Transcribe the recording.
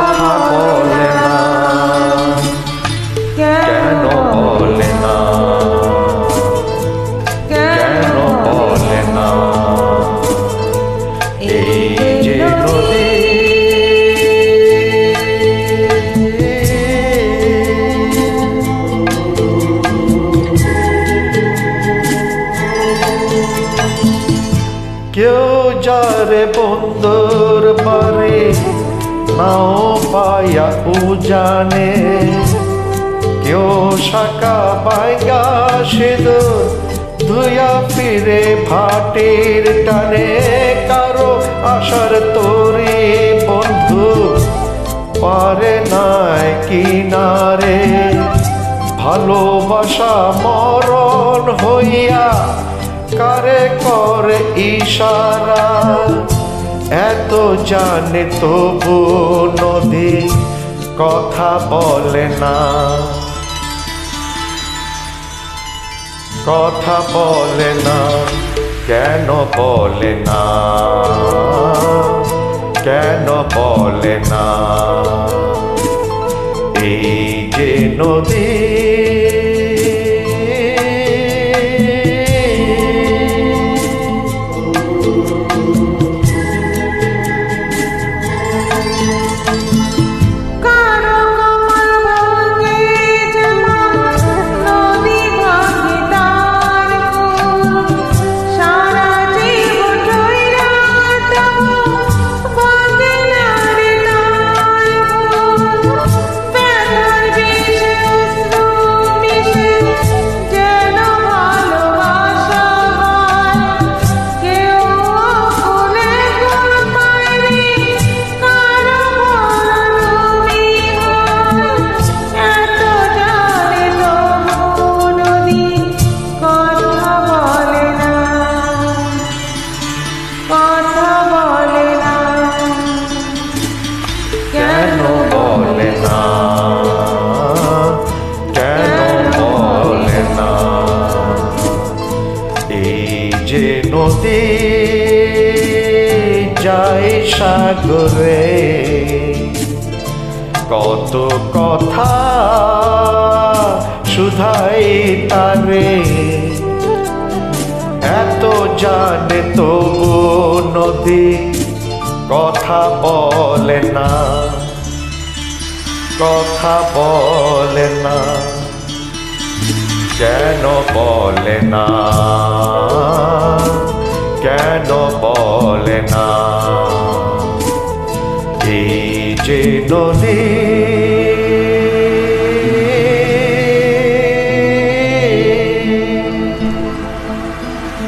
কথা বলে না, কেন বলে না, কেন বলে না? এই যে নদী কেউ যারে বন্ধুর বাড়ি নাও পায়া উজানে, কেউ শাখা পাইগা সিঁদুর ধুয়া ফিরে ভাটির টানে। কারো আশার তরি বন্ধু পারে নাই কিনারে, ভালোবাসা মরণ হইয়া কারে করে ইশারা। এত জানে তবু নদী কথা বলে না, কথা বলে না, কেন বলে না, কেন বলে না? এই যে নদী কেন বলে না, কেন বলে না? এই যে নদী যায় সাগরে, কত কথা শুধাই তারে। এত জানে তবু নদী কথা বলে না, কথা বলে না, কেন বলে না, কেন বলে না? এই যে নদী